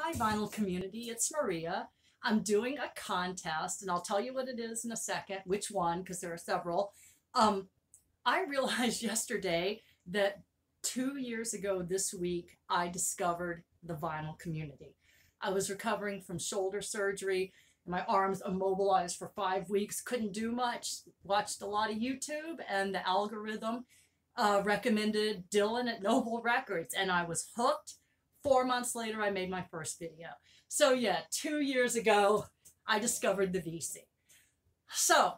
Hi, vinyl community. It's Maria. I'm doing a contest, and I'll tell you what it is in a second, which one, because there are several. Um, I realized yesterday that 2 years ago this week, I discovered the vinyl community. I was recovering from shoulder surgery, and my arms immobilized for 5 weeks, couldn't do much, watched a lot of YouTube, and the algorithm recommended Dylan at Noble Records, and I was hooked. 4 months later, I made my first video. So yeah, 2 years ago, I discovered the VC. So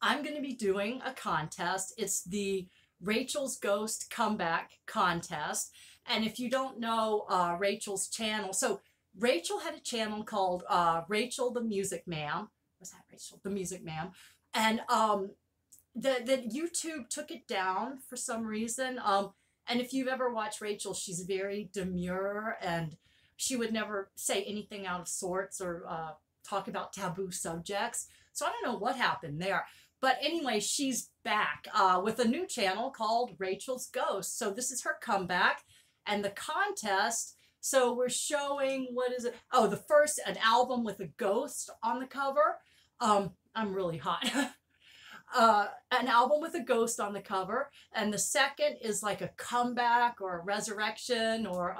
I'm going to be doing a contest. It's the Rachel's Ghost Comeback Contest. And if you don't know Rachel's channel, so Rachel had a channel called Rachel the Music Ma'am. Was that Rachel the Music Ma'am? And the YouTube took it down for some reason. And if you've ever watched Rachel, she's very demure and she would never say anything out of sorts or talk about taboo subjects. So I don't know what happened there. But anyway, she's back with a new channel called Rachel's Ghost. So this is her comeback and the contest. So we're showing, what is it? Oh, the first, an album with a ghost on the cover. I'm really hot. An album with a ghost on the cover, and the second is like a comeback or a resurrection or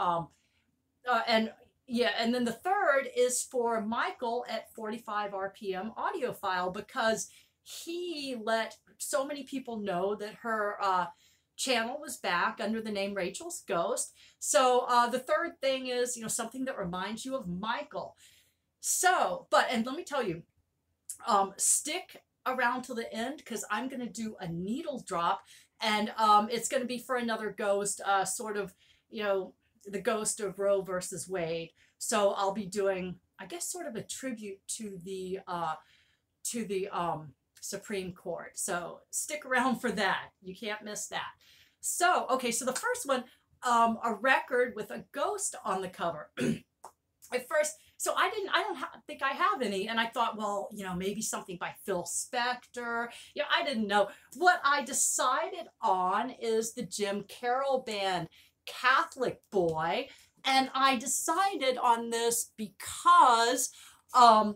and yeah, and then the third is for Michael at 45 RPM audiophile, because he let so many people know that her channel was back under the name Rachel's Ghost. So the third thing is, something that reminds you of Michael. So, and let me tell you, stick around till the end, because I'm going to do a needle drop, and it's going to be for another ghost, sort of, the ghost of Roe versus Wade. So I'll be doing, I guess, sort of a tribute to the Supreme Court. So stick around for that. You can't miss that. So, okay, so the first one, a record with a ghost on the cover. At first, so I don't think I have any. And I thought, well, maybe something by Phil Spector. I didn't know. What I decided on is the Jim Carroll band, Catholic Boy. And I decided on this because of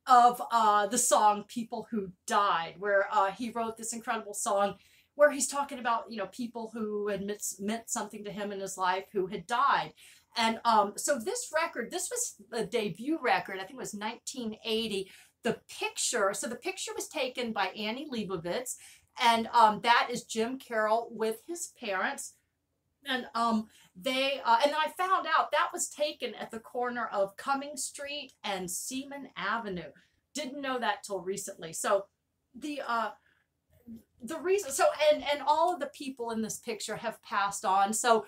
the song People Who Died, where he wrote this incredible song where he's talking about, people who had meant something to him in his life who had died. And so this record, this was a debut record, I think it was 1980. The picture was taken by Annie Leibovitz, and that is Jim Carroll with his parents. And and then I found out that was taken at the corner of Cumming Street and Seaman Avenue. Didn't know that till recently. So the reason, so and all of the people in this picture have passed on. So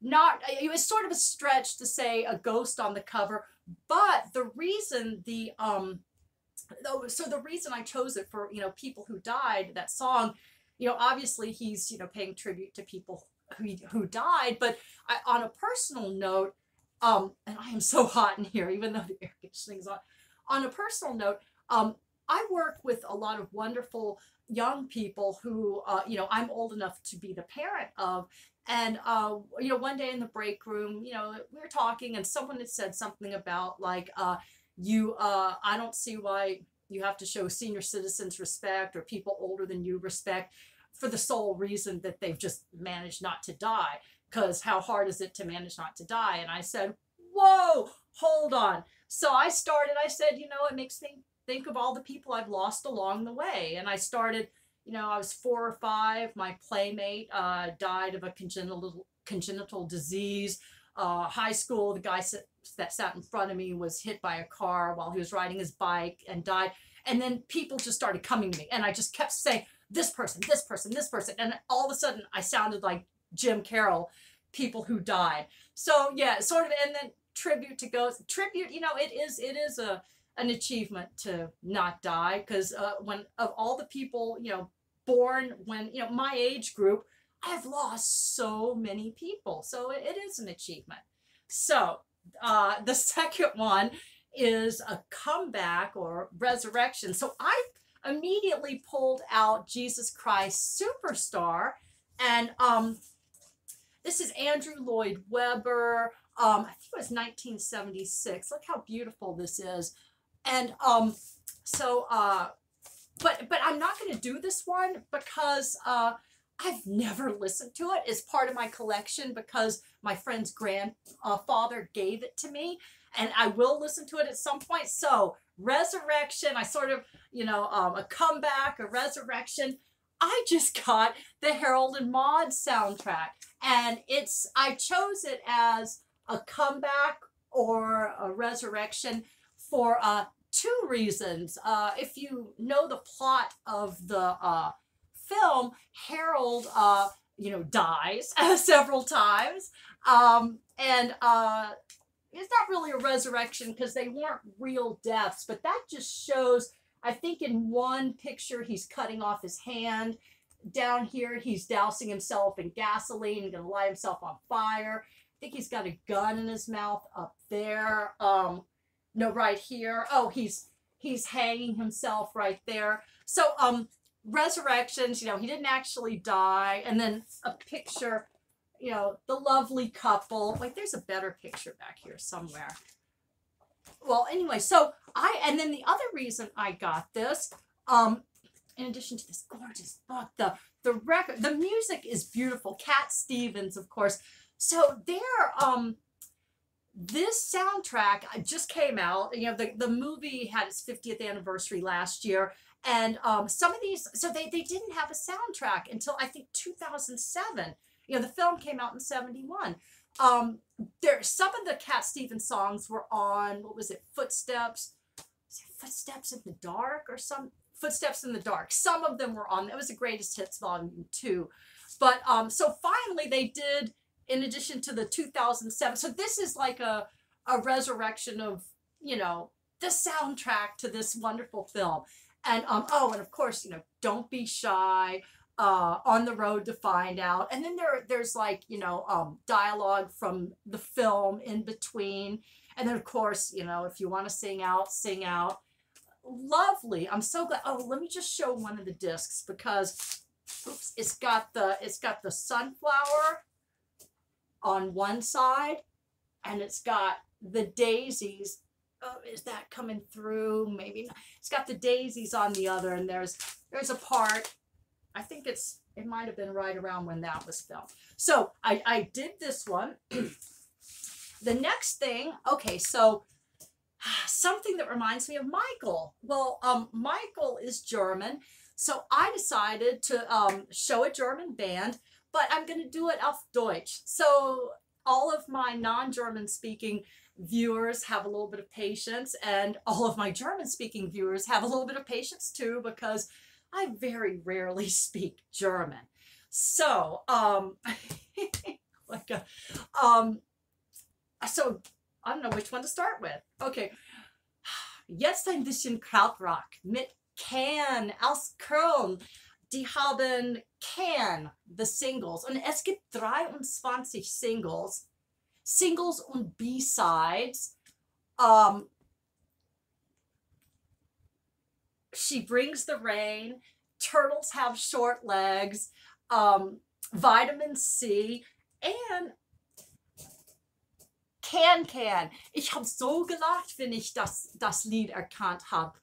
it was sort of a stretch to say a ghost on the cover, but the reason the reason I chose it for, People Who Died, that song, obviously he's, paying tribute to people who died, but on a personal note, and I am so hot in here, even though the air conditioning's on a personal note, I work with a lot of wonderful young people who, I'm old enough to be the parent of. And, one day in the break room, we were talking and someone had said something about like, I don't see why you have to show senior citizens respect or people older than you respect for the sole reason that they've just managed not to die. Because how hard is it to manage not to die? And I said, whoa, hold on. So I said, it makes me think of all the people I've lost along the way. And I started, I was 4 or 5. My playmate died of a congenital disease. High school, the guy that sat in front of me was hit by a car while he was riding his bike and died. And then people just started coming to me, and I just kept saying, this person, this person, this person. And all of a sudden, I sounded like Jim Carroll, People Who Died. So yeah, sort of, and then tribute to ghosts. Tribute, it is an achievement to not die, because when of all the people, born when, my age group, I've lost so many people. So it is an achievement. So the second one is a comeback or resurrection. So I immediately pulled out Jesus Christ Superstar, and this is Andrew Lloyd Webber, I think it was 1976. Look how beautiful this is. And so but I'm not going to do this one because I've never listened to it. It's part of my collection because my friend's grandfather gave it to me, and I will listen to it at some point. So Resurrection, I sort of, a comeback, a resurrection. I just got the Harold and Maude soundtrack, and I chose it as a comeback or a resurrection for two reasons. If you know the plot of the film, Harold, dies several times, and it's not really a resurrection because they weren't real deaths, but that just shows. I think in one picture he's cutting off his hand. Down here he's dousing himself in gasoline and gonna light himself on fire. I think he's got a gun in his mouth up there. No, right here. Oh, he's hanging himself right there. So resurrections, he didn't actually die. And then a picture, the lovely couple. Wait, there's a better picture back here somewhere. Well, anyway, and then the other reason I got this, in addition to this gorgeous book, the record, the music is beautiful. Cat Stevens, of course. So this soundtrack just came out. The movie had its 50th anniversary last year, and some of these, so they didn't have a soundtrack until I think 2007. The film came out in 71. Some of the Cat Stevens songs were on, what was it, Footsteps? Was it Footsteps in the Dark or some Footsteps in the Dark? Some of them were on. It was the Greatest Hits Volume 2. But so finally they did, in addition to the 2007. So this is like a resurrection of, the soundtrack to this wonderful film. And and of course, Don't Be Shy. On the Road to Find Out, and then there's like dialogue from the film in between, and then of course if you want to sing out, sing out. Lovely. I'm so glad. Oh, let me just show one of the discs because it's got the sunflower on one side, and it's got the daisies. Oh, is that coming through? Maybe not. It's got the daisies on the other, and there's a part. I think it might have been right around when that was filmed. So I did this one. The next thing, okay, so something that reminds me of Michael. Well, Michael is German, so I decided to show a German band, but I'm going to do it auf Deutsch. So all of my non-German speaking viewers have a little bit of patience, and all of my German speaking viewers have a little bit of patience too, because I very rarely speak German. So, so I don't know which one to start with. Okay. Jetzt ein bisschen Krautrock mit Can aus Köln. Die haben Can, the Singles. Und es gibt 23 Singles. Singles und B-Sides. She Brings the Rain, Turtles Have Short Legs, Vitamin C, and Can. Ich habe so gelacht, wenn ich das Lied erkannt habe.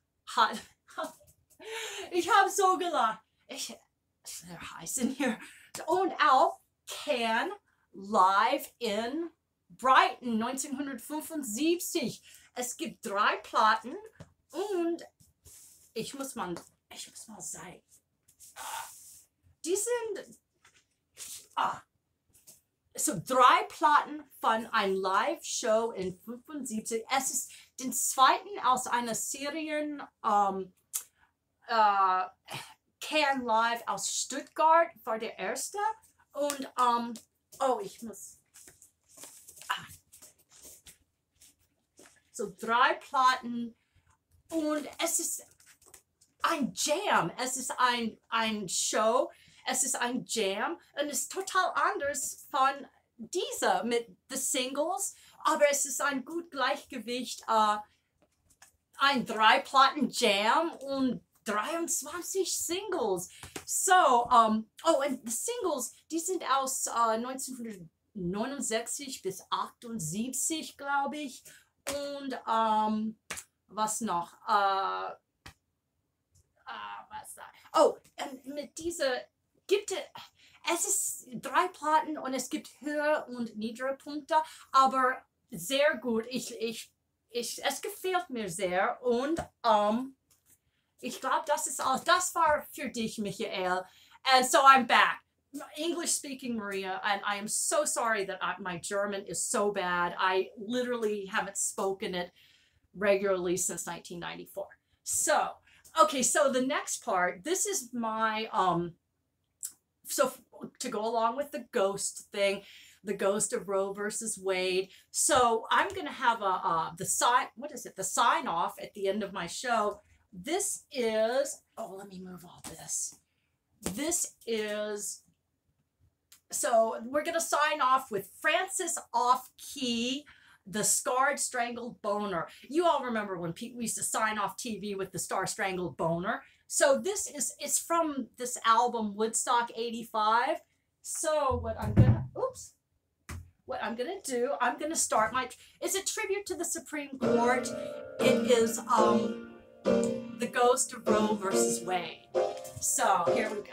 Ich habe so gelacht. Ist sehr heiß in hier. Und auch Can live in Brighton 1975. Es gibt 3 Platten und ich muss mal sagen, die sind so 3 Platten von einem Live-Show in 75. Es ist den zweiten aus einer Serie Can Live aus Stuttgart war der erste. Und ich muss so 3 Platten und es ist ein Jam. Es ist ein Show. Es ist ein Jam. Und es ist total anders von dieser mit the Singles. Aber es ist ein gut Gleichgewicht. Ein 3-Platten-Jam und 23 Singles. So, and the Singles, die sind aus 69 bis 78, glaube ich. Und was noch? Was da? Oh, mit dieser gibt es ist 3 Platten und es gibt höhere und niedere Punkte, aber sehr gut. Es gefällt mir sehr und ich glaube, das ist alles. Das war für dich, Michael. And so I'm back. English speaking Maria, and I am so sorry that my German is so bad. I literally haven't spoken it regularly since 1994. So, okay, so the next part, this is my so to go along with the ghost thing, the ghost of Roe versus Wade. So I'm gonna have the sign off at the end of my show. This is, oh, let me move all this. This is, so we're gonna sign off with Francis Off Key, The Scarred Strangled Boner. You all remember when we used to sign off TV with the Star Strangled Boner. So it's from this album Woodstock 85. So what I'm gonna do, I'm gonna start it's a tribute to the Supreme Court. It is the ghost of Roe versus Wade. So here we go.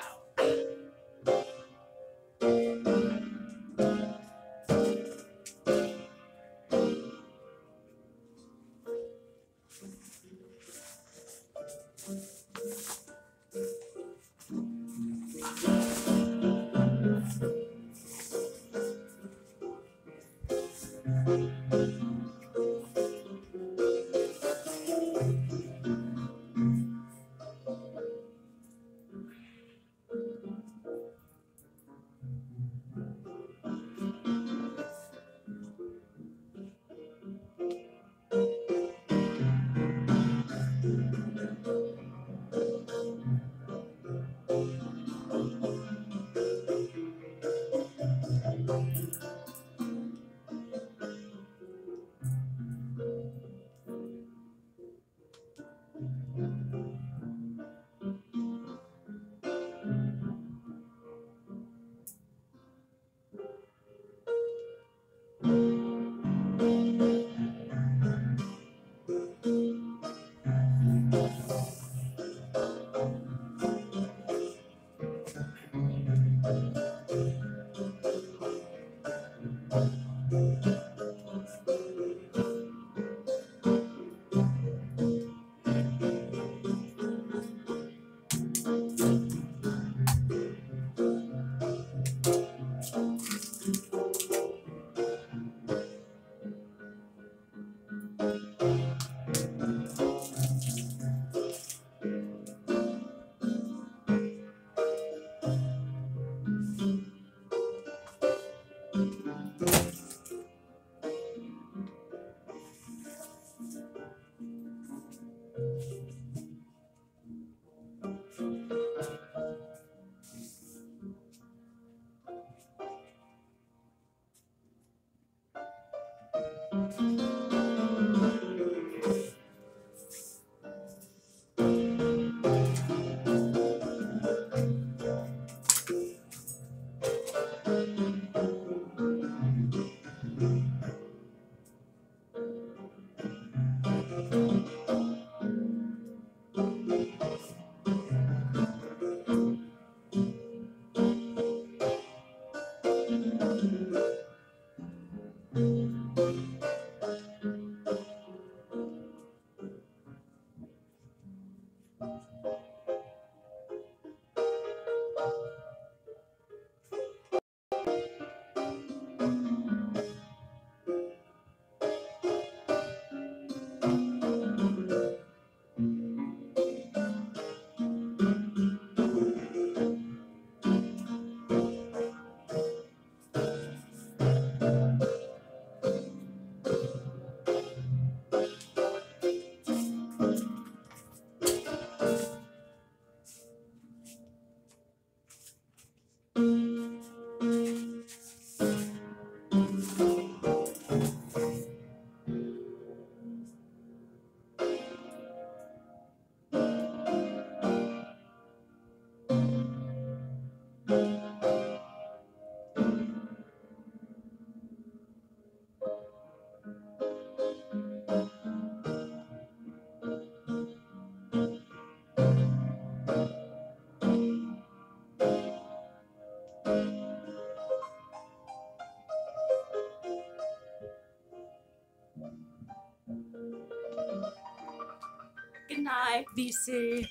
night. VC.